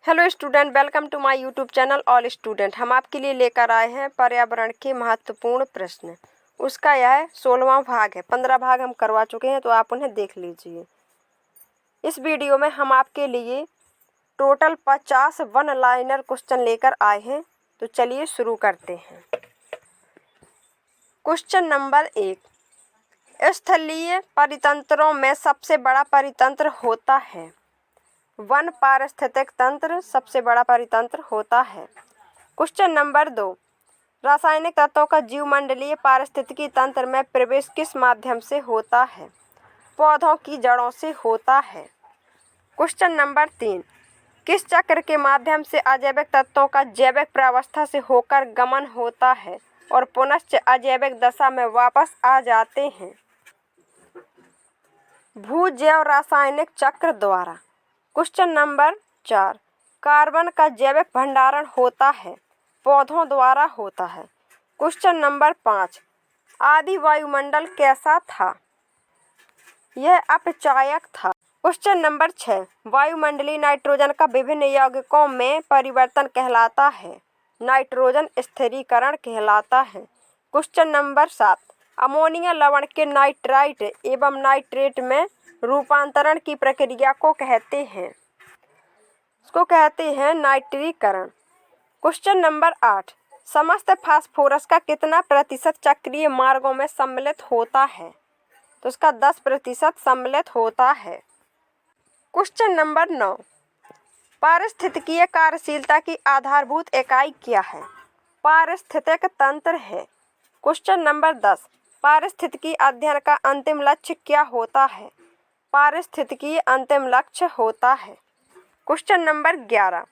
Hello student, welcome to my YouTube channel all student. हम आपके लिए लेकर आए हैं पर्यावरण के महत्वपूर्ण प्रश्न। उसका यह 16वां भाग है। 15 भाग हम करवा चुके हैं, तो आप उन्हें देख लीजिए। इस वीडियो में हम आपके लिए टोटल 50 वन लाइनर क्वेश्चन लेकर आए हैं। तो चलिए शुरू करते हैं। क्वेश्चन नंबर 1, स्थलीय परितंत्रों में सबसे बड़ा परितंत्र होता है। वन पारिस्थितिक तंत्र सबसे बड़ा परितंत्र होता है। क्वेश्चन नंबर 2, रासायनिक तत्वों का जीवमंडलीय पारिस्थितिकी तंत्र में प्रवेश किस माध्यम से होता है। पौधों की जड़ों से होता है। क्वेश्चन नंबर 3, किस चक्र के माध्यम से अजैविक तत्वों का जैविक प्रावस्था से होकर गमन होता है और पुनश्च अजैविक दशा में वापस आ जाते हैं। भूजैव रासायनिक चक्र द्वारा। क्वेश्चन नंबर 4, कार्बन का जैविक भंडारण होता है, पौधों द्वारा होता है। क्वेश्चन नंबर 5, आदि वायुमंडल कैसा था। यह अपचायक था। क्वेश्चन नंबर 6, वायुमंडलीय नाइट्रोजन का विभिन्न यौगिकों में परिवर्तन कहलाता है, नाइट्रोजन स्थिरीकरण कहलाता है। क्वेश्चन नंबर 7, अमोनिया लवण के नाइट्राइट एवं नाइट्रेट में रूपांतरण की प्रक्रिया को कहते हैं, इसको कहते हैं नाइट्रीकरण। क्वेश्चन नंबर 8, समस्त फास्फोरस का कितना प्रतिशत चक्रीय मार्गों में सम्मिलित होता है। तो इसका 10% सम्मिलित होता है। क्वेश्चन नंबर 9, पारिस्थितिकीय कार्यशीलता की आधारभूत इकाई क्या है। पारिस्थितिक तंत्र है। क्वेश्चन नंबर 10, पारिस्थितिकी अध्ययन का अंतिम लक्ष्य क्या होता है। पारिस्थितिकी अंतिम लक्ष्य होता है। क्वेश्चन नंबर 11,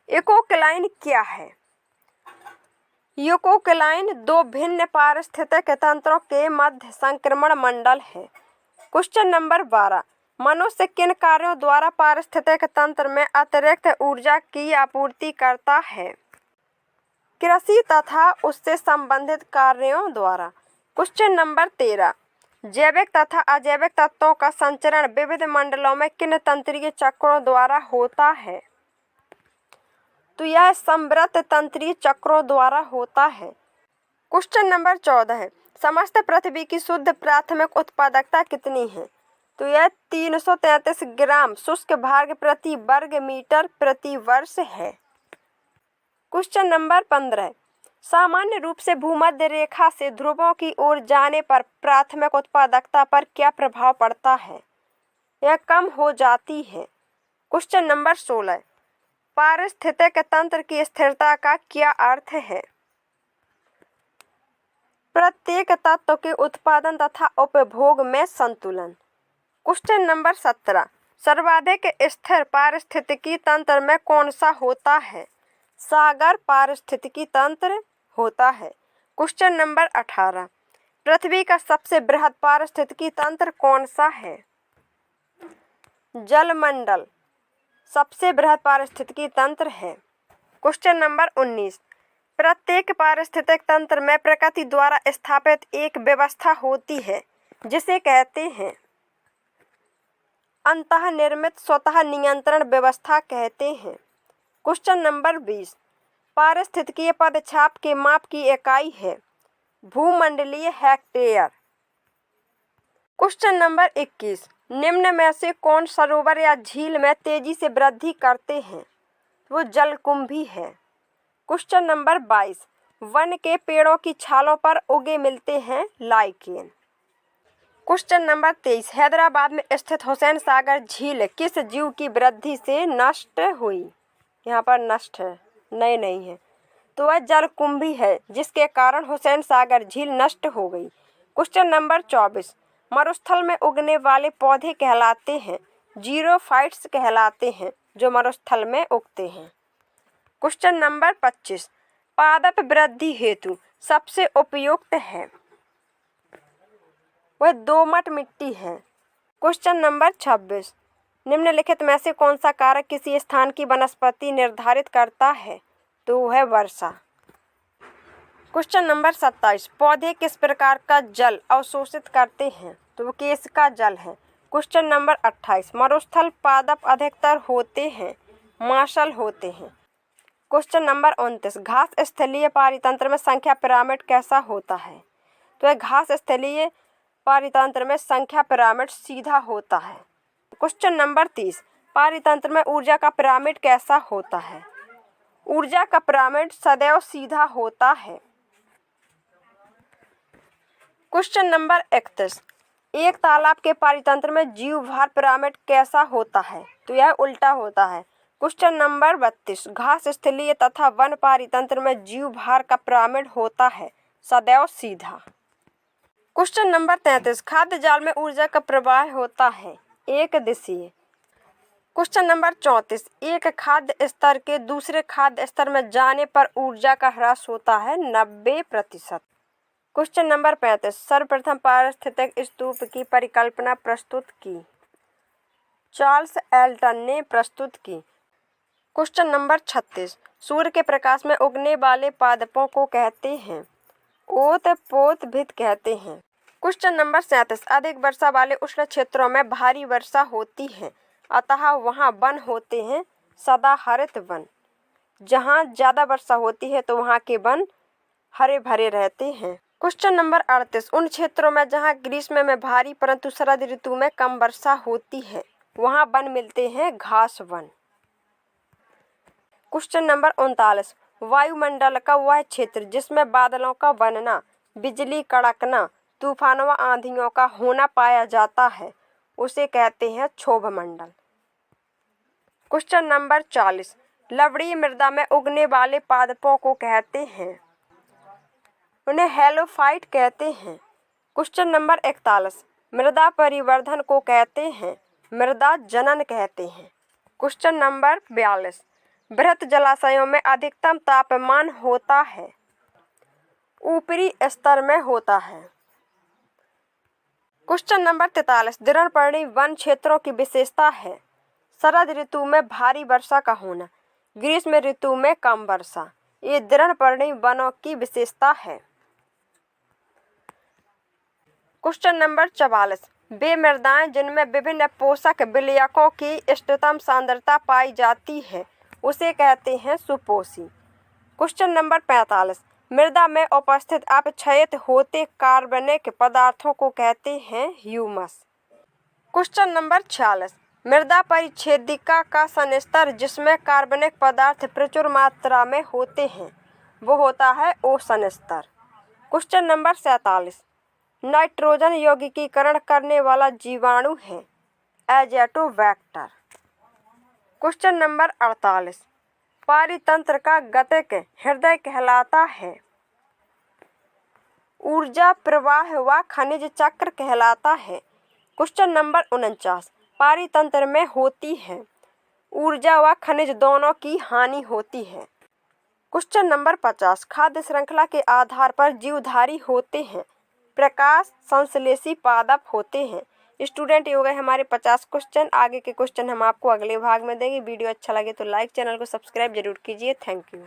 इकोक्लाइन क्या है। इकोक्लाइन दो भिन्न पारिस्थितिक तंत्रों के मध्य संक्रमण मंडल है। क्वेश्चन नंबर 12, मनुष्य किन कार्यों द्वारा पारिस्थितिक तंत्र में अतिरिक्त ऊर्जा की आपूर्ति करता है। कृषि तथा उससे संबंधित कार्यों द्वारा। क्वेश्चन नंबर 13, जैविक तथा अजैविक तत्वों का संचरण विविध मंडलों में किन तंत्रीय चक्रों द्वारा होता है। तो यह संवृत तंत्रीय चक्रों द्वारा होता है। क्वेश्चन नंबर 14 है, समस्त पृथ्वी की शुद्ध प्राथमिक उत्पादकता कितनी है। तो यह 333 ग्राम शुष्क भाग प्रति वर्ग मीटर प्रति वर्ष है। क्वेश्चन नंबर 15, सामान्य रूप से भूमध्य रेखा से ध्रुवों की ओर जाने पर प्राथमिक उत्पादकता पर क्या प्रभाव पड़ता है। यह कम हो जाती है। क्वेश्चन नंबर 16, पारिस्थितिक तंत्र की स्थिरता का क्या अर्थ है। प्रत्येक तत्व के उत्पादन तथा उपभोग में संतुलन। क्वेश्चन नंबर 17, सर्वाधिक स्थिर पारिस्थितिकी तंत्र में कौन सा होता है। सागर पारिस्थितिकी तंत्र होता है। क्वेश्चन नंबर 18, पृथ्वी का सबसे बृहद पारिस्थितिकी तंत्र कौन सा है। जलमंडल सबसे बृहद पारिस्थितिकी तंत्र है। क्वेश्चन नंबर 19, प्रत्येक पारिस्थितिक तंत्र में प्रकृति द्वारा स्थापित एक व्यवस्था होती है, जिसे कहते हैं अंतः निर्मित स्वतः नियंत्रण व्यवस्था कहते हैं। क्वेश्चन नंबर 20, पारिस्थितिकीय पदछाप के माप की इकाई है भूमंडलीय हेक्टेयर। क्वेश्चन नंबर 21, निम्न में से कौन सरोवर या झील में तेजी से वृद्धि करते हैं। वो जलकुंभी है। क्वेश्चन नंबर 22, वन के पेड़ों की छालों पर उगे मिलते हैं लाइकेन। क्वेश्चन नंबर 23, हैदराबाद में स्थित हुसैन सागर झील किस जीव की वृद्धि से नष्ट हुई। यहाँ पर नष्ट है, नहीं है। तो वह जलकुंभी है, जिसके कारण हुसैन सागर झील नष्ट हो गई। क्वेश्चन नंबर 24, मरुस्थल में उगने वाले पौधे कहलाते हैं जीरोफाइट्स कहलाते हैं, जो मरुस्थल में उगते हैं। क्वेश्चन नंबर 25, पादप वृद्धि हेतु सबसे उपयुक्त है। वह दोमट मिट्टी है। क्वेश्चन नंबर 26, निम्नलिखित में से कौन सा कारक किसी स्थान की वनस्पति निर्धारित करता है। तो वह वर्षा। क्वेश्चन नंबर 27, पौधे किस प्रकार का जल अवशोषित करते हैं। तो वो केश का जल है। क्वेश्चन नंबर 28, मरुस्थल पादप अधिकतर होते हैं मार्शल होते हैं। क्वेश्चन नंबर 29, घास स्थलीय पारितंत्र में संख्या पिरामिड कैसा होता है? तो यह घास स्थलीय पारितंत्र में संख्या पिरामिड सीधा होता है। क्वेश्चन नंबर 30, पारितंत्र में ऊर्जा का पिरामिड कैसा होता है? ऊर्जा का पिरामिड सदैव सीधा होता है। क्वेश्चन नंबर 31, एक तालाब के पारितंत्र में जीवभार पिरामिड कैसा होता है? तो यह उल्टा होता है। क्वेश्चन नंबर 32, घास स्थलीय तथा वन पारितंत्र में जीवभार का पिरामिड होता है सदैव सीधा। क्वेश्चन नंबर 33, खाद्य जाल में ऊर्जा का प्रवाह होता है एक दिशीय। क्वेश्चन नंबर 34, एक खाद्य स्तर के दूसरे खाद्य स्तर में जाने पर ऊर्जा का ह्रास होता है 90%। क्वेश्चन नंबर 35, सर्वप्रथम पारिस्थितिक स्तूप की परिकल्पना प्रस्तुत की? चार्ल्स एल्टन ने प्रस्तुत की। क्वेश्चन नंबर 36, सूर्य के प्रकाश में उगने वाले पादपों को कहते हैं? ओत-पोत भित्त कहते हैं। क्वेश्चन नंबर 37, अधिक वर्षा वाले उष्ण क्षेत्रों में भारी वर्षा होती है, अतः वहाँ वन होते हैं सदाहरित वन। जहाँ ज़्यादा वर्षा होती है तो वहाँ के वन हरे भरे रहते हैं। क्वेश्चन नंबर 38, उन क्षेत्रों में जहाँ ग्रीष्म में भारी परंतु शरद ऋतु में कम वर्षा होती है वहाँ वन मिलते हैं घास वन। क्वेश्चन नंबर 39, वायुमंडल का वह क्षेत्र जिसमें बादलों का बनना, बिजली कड़कना, तूफानों व आंधियों का होना पाया जाता है उसे कहते हैं क्षोभ मंडल। क्वेश्चन नंबर 40, लवणीय मृदा में उगने वाले पादपों को कहते हैं? उन्हें हेलोफाइट कहते हैं। क्वेश्चन नंबर 41, मृदा परिवर्धन को कहते हैं? मृदा जनन कहते हैं। क्वेश्चन नंबर 42, बृहत जलाशयों में अधिकतम तापमान होता है? ऊपरी स्तर में होता है। क्वेश्चन नंबर 43, दृढ़पर्णी वन क्षेत्रों की विशेषता है? शरद ऋतु में भारी वर्षा का होना, ग्रीष्म ऋतु में कम वर्षा। ये दृढ़पर्णी वनों की विशेषता है। क्वेश्चन नंबर 44, वे मृदाएं जिनमें विभिन्न पोषक विलयकों की इष्टतम सांद्रता पाई जाती है उसे कहते हैं सुपोषी। क्वेश्चन नंबर 45, मृदा में उपस्थित अपक्षयित होते कार्बनिक पदार्थों को कहते हैं ह्यूमस। क्वेश्चन नंबर 46, मृदा परिच्छेदिका का संस्तर जिसमें कार्बनिक पदार्थ प्रचुर मात्रा में होते हैं वो होता है ओसन स्तर। क्वेश्चन नंबर 47, नाइट्रोजन यौगिकीकरण करने वाला जीवाणु है? एजेटोबैक्टर। क्वेश्चन नंबर 48, पारितंत्र का गतिक हृदय कहलाता है? ऊर्जा प्रवाह व खनिज चक्र कहलाता है। क्वेश्चन नंबर 49, पारितंत्र में होती है ऊर्जा व खनिज दोनों की हानि होती है। क्वेश्चन नंबर 50, खाद्य श्रृंखला के आधार पर जीवधारी होते हैं? प्रकाश संश्लेषी पादप होते हैं। स्टूडेंट ये हो गए हमारे 50 क्वेश्चन। आगे के क्वेश्चन हम आपको अगले भाग में देंगे। वीडियो अच्छा लगे तो लाइक, चैनल को सब्सक्राइब जरूर कीजिए। Thank you.